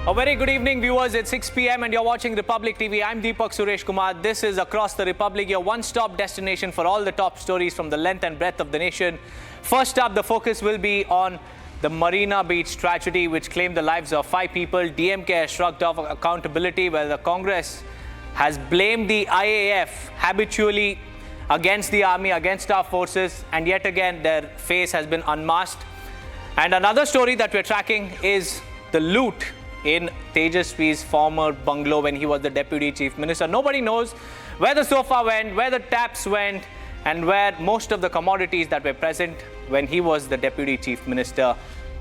A very good evening, viewers. It's 6 p.m. and you're watching Republic TV. I'm Deepak Suresh Kumar. This is Across the Republic, your one-stop destination for all the top stories from the length and breadth of the nation. First up, the focus will be on the Marina Beach tragedy, which claimed the lives of 5 people. DMK has shrugged off accountability, where the Congress has blamed the IAF habitually against the army, against our forces, and yet again their face has been unmasked. And another story that we're tracking is the loot in Tejaswi's former bungalow when he was the Deputy Chief Minister. Nobody knows where the sofa went, where the taps went, and where most of the commodities that were present when he was the Deputy Chief Minister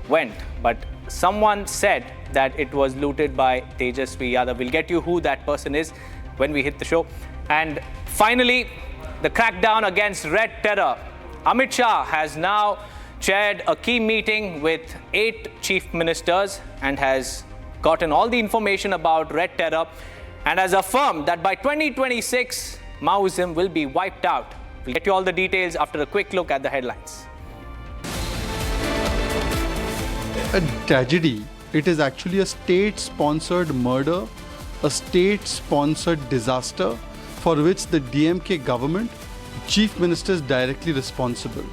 went. But someone said that it was looted by Tejaswi Yadav. We'll get you who that person is when we hit the show. And finally, the crackdown against Red Terror. Amit Shah has now chaired a key meeting with 8 chief ministers and has gotten all the information about Red Terror and has affirmed that by 2026, Maoism will be wiped out. We'll get you all the details after a quick look at the headlines. A tragedy. It is actually a state-sponsored murder, a state-sponsored disaster for which the DMK government, chief minister is directly responsible.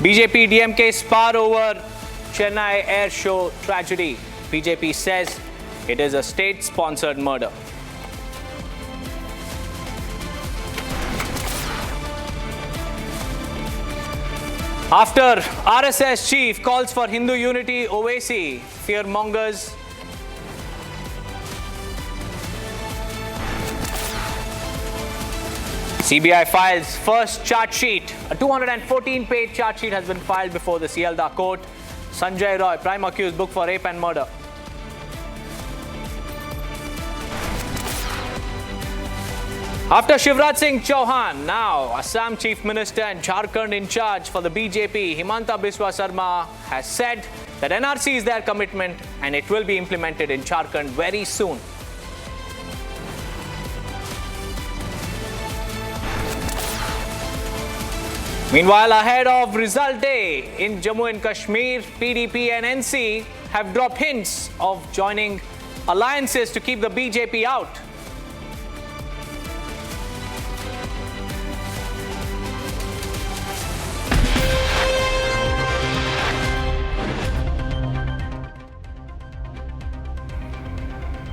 BJP DMK spar over Chennai Airshow tragedy. BJP says it is a state-sponsored murder. After RSS chief calls for Hindu unity, Owaisi fearmongers. CBI files first charge sheet. A 214-page charge sheet has been filed before the Sialdah court. Sanjay Roy, prime accused, booked for rape and murder. After Shivraj Singh Chauhan, now Assam Chief Minister and Jharkhand in charge for the BJP, Himanta Biswa Sarma has said that NRC is their commitment and it will be implemented in Jharkhand very soon. Meanwhile, ahead of result day in Jammu and Kashmir, PDP and NC have dropped hints of joining alliances to keep the BJP out.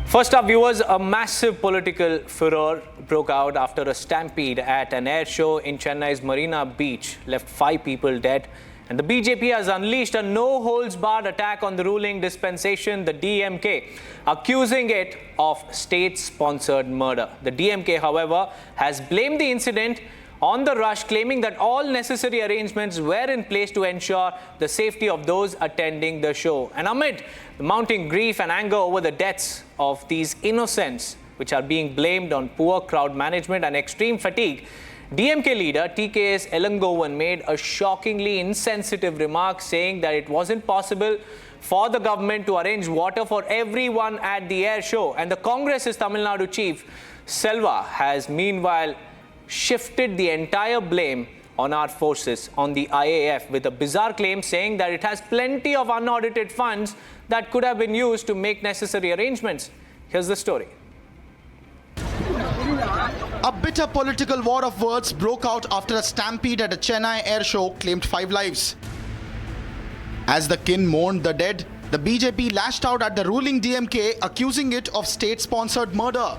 First up, viewers, a massive political furor broke out after a stampede at an air show in Chennai's Marina Beach left 5 people dead. And the BJP has unleashed a no-holds-barred attack on the ruling dispensation, the DMK, accusing it of state-sponsored murder. The DMK, however, has blamed the incident on the rush, claiming that all necessary arrangements were in place to ensure the safety of those attending the show. And amid the mounting grief and anger over the deaths of these innocents, which are being blamed on poor crowd management and extreme fatigue, DMK leader TKS Elangovan made a shockingly insensitive remark, saying that it wasn't possible for the government to arrange water for everyone at the air show. And the Congress's Tamil Nadu chief, Selva, has meanwhile shifted the entire blame on our forces, on the IAF, with a bizarre claim saying that it has plenty of unaudited funds that could have been used to make necessary arrangements. Here's the story. A bitter political war of words broke out after a stampede at a Chennai air show claimed 5 lives. As the kin mourned the dead, the BJP lashed out at the ruling DMK, accusing it of state-sponsored murder.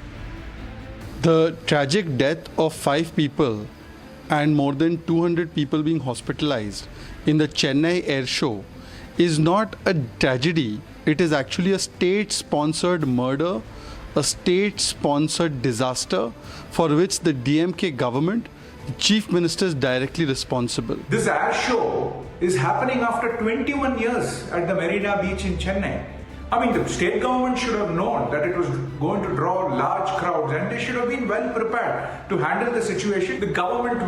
The tragic death of 5 people and more than 200 people being hospitalized in the Chennai air show is not a tragedy. It is actually a state-sponsored murder, a state-sponsored disaster for which the DMK government, the chief minister, is directly responsible. This air show is happening after 21 years at the Marina Beach in Chennai. I mean, the state government should have known that it was going to draw large crowds and they should have been well prepared to handle the situation. The government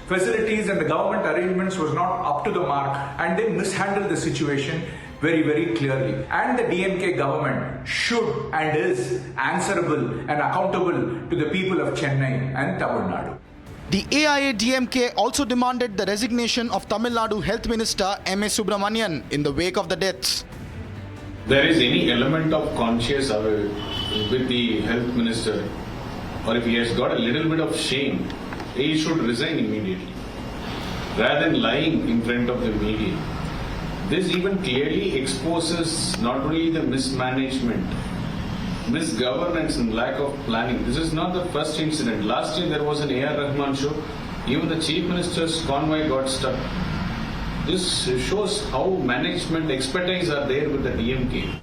facilities and the government arrangements was not up to the mark and they mishandled the situation very, very clearly. And the DMK government should and is answerable and accountable to the people of Chennai and Tamil Nadu. The AIADMK also demanded the resignation of Tamil Nadu Health Minister M.A. Subramanian in the wake of the deaths. There is any element of conscience with the health minister, or if he has got a little bit of shame, he should resign immediately rather than lying in front of the media. This even clearly exposes not only the mismanagement, misgovernance and lack of planning. This is not the first incident. Last year there was an A.R. Rahman show. Even the Chief Minister's convoy got stuck. This shows how management expertise are there with the DMK.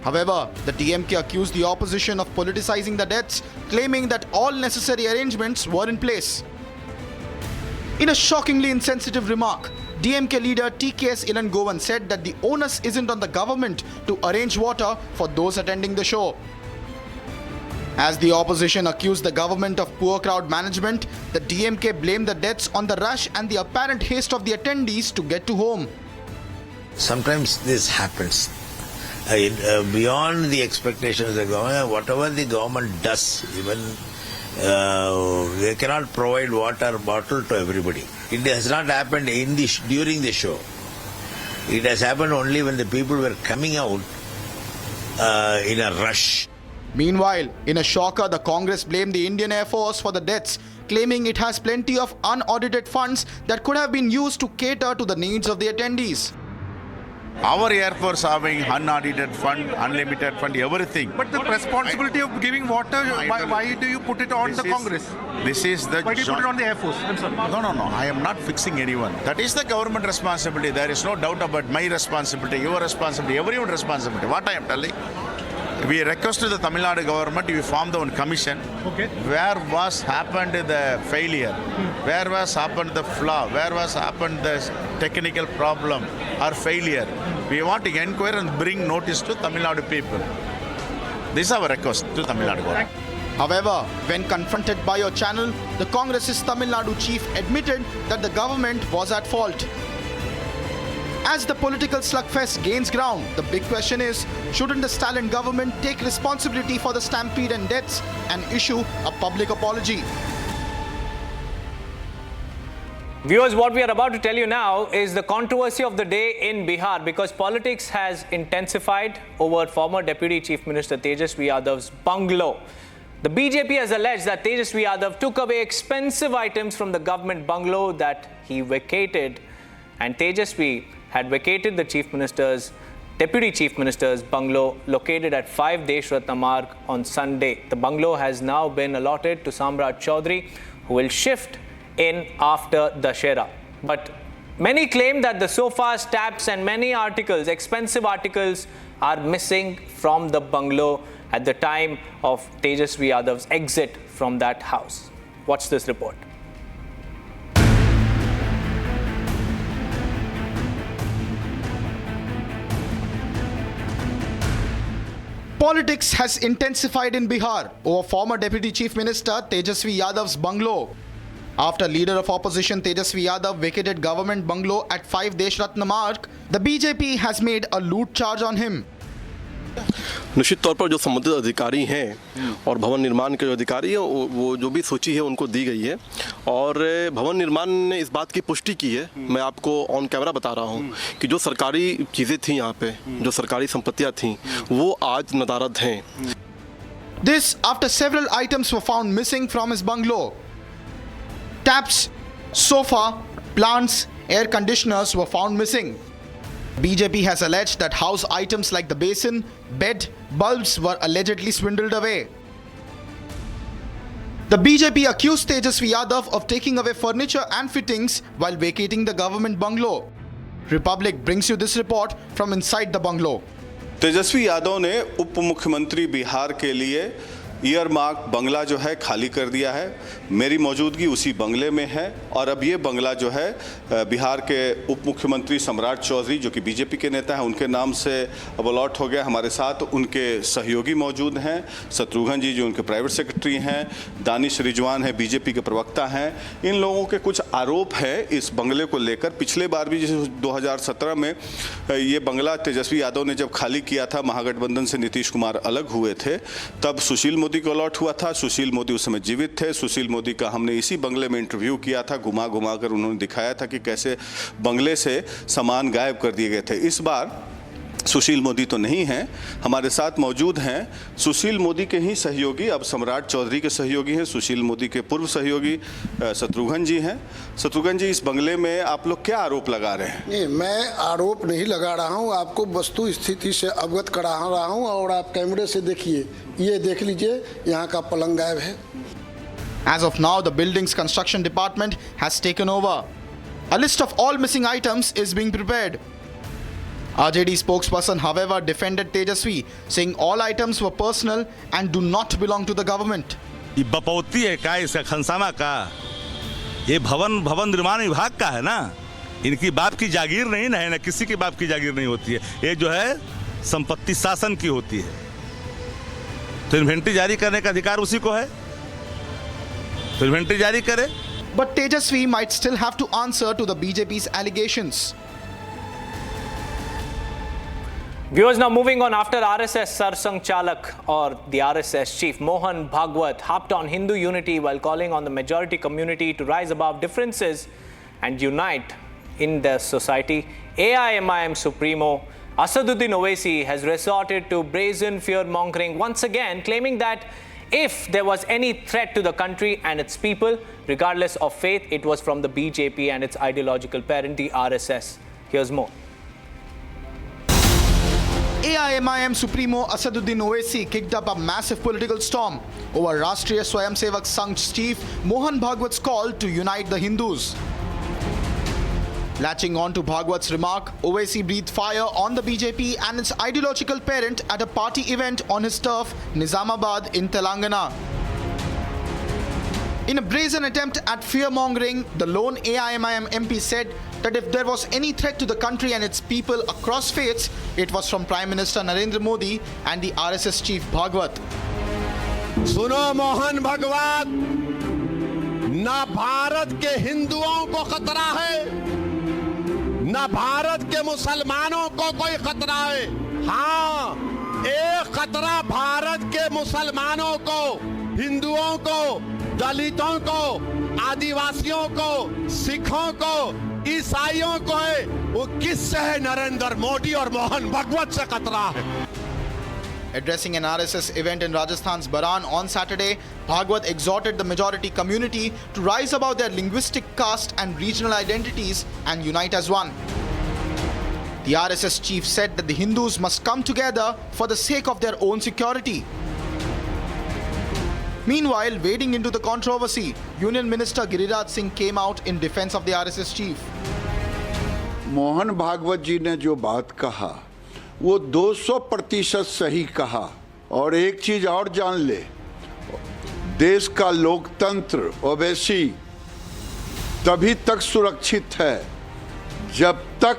However, the DMK accused the opposition of politicizing the deaths, claiming that all necessary arrangements were in place. In a shockingly insensitive remark, DMK leader TKS Ilangovan said that the onus isn't on the government to arrange water for those attending the show. As the opposition accused the government of poor crowd management, the DMK blamed the deaths on the rush and the apparent haste of the attendees to get to home. Sometimes this happens. Beyond the expectations of the government, whatever the government does, even they cannot provide water bottle to everybody. It has not happened during the show. It has happened only when the people were coming out in a rush. Meanwhile, in a shocker, the Congress blamed the Indian Air Force for the deaths, claiming it has plenty of unaudited funds that could have been used to cater to the needs of the attendees. Our Air Force having unaudited fund, unlimited fund, everything. But the responsibility of giving water, why do you put it on the Congress? This is the Why do you put it on the Air Force? I'm sorry. No. I am not fixing anyone. That is the government responsibility. There is no doubt about my responsibility, your responsibility, everyone's responsibility. What I am telling, we request to the Tamil Nadu government, we formed one commission. Okay. Where was happened the failure? Where was happened the flaw? Where was happened the technical problem or failure? We want to inquire and bring notice to Tamil Nadu people. This is our request to Tamil Nadu government. However, when confronted by your channel, the Congress's Tamil Nadu chief admitted that the government was at fault. As the political slugfest gains ground, the big question is, shouldn't the Stalin government take responsibility for the stampede and deaths and issue a public apology? Viewers, what we are about to tell you now is the controversy of the day in Bihar, because politics has intensified over former Deputy Chief Minister Tejasvi Yadav's bungalow. The BJP has alleged that Tejasvi Yadav took away expensive items from the government bungalow that he vacated, and Tejasvi had vacated the Deputy Chief Minister's bungalow located at 5 Deshratna Marg on Sunday. The bungalow has now been allotted to Samrat Chaudhary, who will shift in after Dussehra. But many claim that the sofas, taps and many articles, expensive articles, are missing from the bungalow at the time of Tejasvi Yadav's exit from that house. Watch this report. Politics has intensified in Bihar over former Deputy Chief Minister Tejasvi Yadav's bungalow. After leader of opposition Tejasvi Yadav vacated government bungalow at 5 Deshratna Marg, the BJP has made a loot charge on him. निश्चित तौर पर जो संबंधित अधिकारी हैं और भवन निर्माण के जो अधिकारी हैं वो जो भी सूची है उनको दी गई है और भवन निर्माण ने इस बात की पुष्टि की है। मैं आपको ऑन कैमरा बता रहा हूं कि जो सरकारी चीज़ें थी यहाँ पे, जो सरकारी संपत्तियाँ थीं, वो आज नदारद हैं। This after several items were found missing from his bungalow. Taps, sofa, plants, air conditioners were found missing. BJP has alleged that house items like the basin, bed, bulbs were allegedly swindled away. The BJP accused Tejasvi Yadav of taking away furniture and fittings while vacating the government bungalow. Republic brings you this report from inside the bungalow. Tejashwi Yadav ने उप मुख्यमंत्री बिहार के लिए earmark बंगला जो है खाली कर दिया है। मेरी मौजूदगी उसी बंगले में है और अब ये बंगला जो है बिहार के उप मुख्यमंत्री सम्राट चौधरी जो कि बीजेपी के नेता हैं उनके नाम से अब अलॉट हो गया। हमारे साथ उनके सहयोगी मौजूद हैं, शत्रुघ्न जी जो उनके प्राइवेट सेक्रेटरी हैं, दानिश रिजवान है बीजेपी के प्रवक्ता हैं। इन लोगों के कुछ आरोप है इस बंगले को लेकर। पिछले बार भी जैसे 2017 में ये बंगला तेजस्वी यादव ने जब खाली किया था, महागठबंधन से नीतीश कुमार अलग हुए थे, तब सुशील मोदी को अलॉट हुआ था। सुशील मोदी उस समय जीवित थे। सुशील मोदी का हमने इसी बंगले में इंटरव्यू किया था। घुमा घुमा कर उन्होंने दिखाया था कि कैसे बंगले से सामान गायब कर दिए गए थे। इस बार सुशील मोदी तो नहीं हैं, हमारे साथ मौजूद हैं सुशील मोदी के ही सहयोगी, अब सम्राट चौधरी के सहयोगी हैं, सुशील मोदी के पूर्व सहयोगी शत्रुघ्न जी हैं। शत्रुघ्न जी, इस बंगले में आप लोग क्या आरोप लगा रहे हैं? नहीं, मैं आरोप नहीं लगा रहा हूं, आपको वस्तु स्थिति से अवगत करा रहा हूं। और आप कैमरे से देखिए, ये देख लीजिए, यहाँ का पलंग गायब है। As of now, the building's construction department has taken over. A list of all missing items is being prepared. RJD spokesperson, however, defended Tejasvi, saying all items were personal and do not belong to the government. ये बपौती है का, इसका खनसामा का, ये भवन निर्माण विभाग का है ना। इनकी बाप की जागीर नहीं ना है, ना किसी की बाप की जागीर नहीं होती है। ये जो है संपत्ति शासन की होती है, तो इन्वेंटरी जारी करने का अधिकार उसी को है, तो इन्वेंटरी जारी करे। But Tejasvi might still have to answer to the BJP's allegations. Viewers, now moving on, after RSS Sarsang Chalak or the RSS chief Mohan Bhagwat harped on Hindu unity while calling on the majority community to rise above differences and unite in their society, AIMIM Supremo Asaduddin Owaisi has resorted to brazen fear-mongering once again, claiming that if there was any threat to the country and its people, regardless of faith, it was from the BJP and its ideological parent, the RSS. Here's more. AIMIM Supremo Asaduddin Owaisi kicked up a massive political storm over Rashtriya Swayamsevak Sangh's chief Mohan Bhagwat's call to unite the Hindus. Latching on to Bhagwat's remark, Owaisi breathed fire on the BJP and its ideological parent at a party event on his turf, Nizamabad in Telangana. In a brazen attempt at fear-mongering, the lone AIMIM MP said that if there was any threat to the country and its people across faiths, it was from Prime Minister Narendra Modi and the RSS chief Bhagwat. सुनो मोहन भगवत, ना भारत के हिंदुओं को खतरा है, ना भारत के मुसलमानों को कोई खतरा है। हाँ, एक खतरा भारत के मुसलमानों को, हिंदुओं को, दलितों को, आदिवासियों को, सिखों को, ईसाइयों को है। वो किससे है? नरेंद्र मोदी और मोहन भगवत से खतरा है। Addressing an RSS event in Rajasthan's Baran on Saturday, Bhagwat exhorted the majority community to rise above their linguistic, caste and regional identities and unite as one. The RSS chief said that the Hindus must come together for the sake of their own security. Meanwhile, wading into the controversy, Union Minister Giriraj Singh came out in defense of the RSS chief. Mohan Bhagwat जी ने जो बात कहा वो 200% सही कहा। और एक चीज और जान ले, देश का लोकतंत्र ओवैसी तभी तक सुरक्षित है जब तक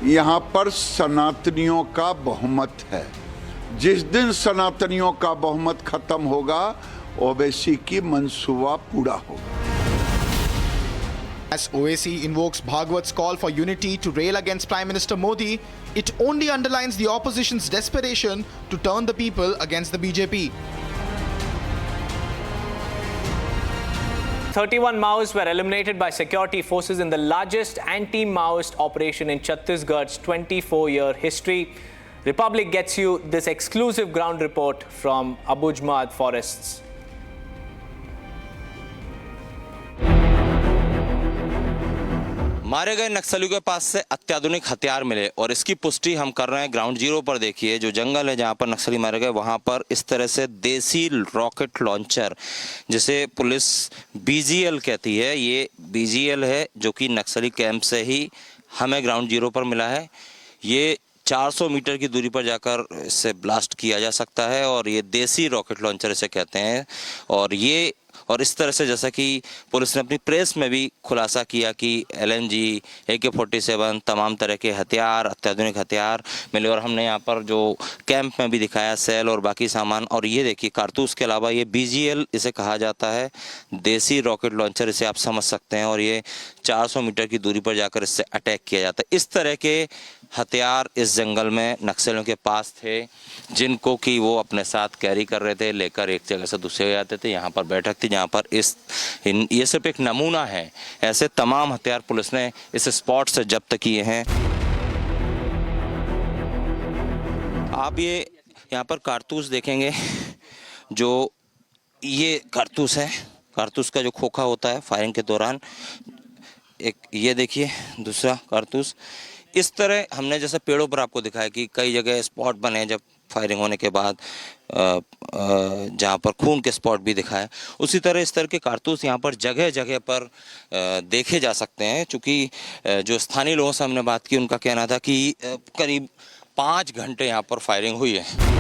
यहाँ पर सनातनियों का बहुमत है। जिस दिन सनातनियों का बहुमत खत्म होगा, ओवैसी की मंसूबा पूरा होगा। As Owaisi invokes Bhagwat's call for unity to rail against Prime Minister Modi, it only underlines the opposition's desperation to turn the people against the BJP. 31 Maoists were eliminated by security forces in the largest anti-Maoist operation in Chhattisgarh's 24-year history. Republic gets you this exclusive ground report from Abujmad forests. मारे गए नक्सलियों के पास से अत्याधुनिक हथियार मिले और इसकी पुष्टि हम कर रहे हैं ग्राउंड जीरो पर। देखिए, जो जंगल है जहां पर नक्सली मारे गए, वहां पर इस तरह से देसी रॉकेट लॉन्चर, जिसे पुलिस बीजीएल कहती है, ये बीजीएल है जो कि नक्सली कैंप से ही हमें ग्राउंड जीरो पर मिला है। ये 400 मीटर की दूरी पर जाकर इससे ब्लास्ट किया जा सकता है और ये देसी रॉकेट लॉन्चर इसे कहते हैं। और इस तरह से, जैसा कि पुलिस ने अपनी प्रेस में भी खुलासा किया कि LNG, AK-47 तमाम तरह के हथियार, अत्याधुनिक हथियार मिले। और हमने यहाँ पर जो कैंप में भी दिखाया सेल और बाकी सामान। और ये देखिए, कारतूस के अलावा ये BGL इसे कहा जाता है, देसी रॉकेट लॉन्चर, इसे आप समझ सकते हैं। और ये 400 मीटर की दूरी पर जाकर इससे अटैक किया जाता है। इस तरह के हथियार इस जंगल में नक्सलियों के पास थे, जिनको कि वो अपने साथ कैरी कर रहे थे, लेकर एक जगह से दूसरे जगह जाते थे। यहाँ पर बैठक थी जहाँ पर ये सिर्फ एक नमूना है, ऐसे तमाम हथियार पुलिस ने इस स्पॉट से जब्त किए हैं। आप ये यहाँ पर कारतूस देखेंगे, जो ये कारतूस है, कारतूस का जो खोखा होता है फायरिंग के दौरान, एक ये देखिए दूसरा कारतूस। इस तरह हमने जैसे पेड़ों पर आपको दिखाया कि कई जगह स्पॉट बने जब फायरिंग होने के बाद, जहाँ पर खून के स्पॉट भी दिखाए, उसी तरह इस तरह के कारतूस यहाँ पर जगह जगह पर देखे जा सकते हैं। चूँकि जो स्थानीय लोगों से हमने बात की, उनका कहना था कि करीब 5 घंटे यहाँ पर फायरिंग हुई है।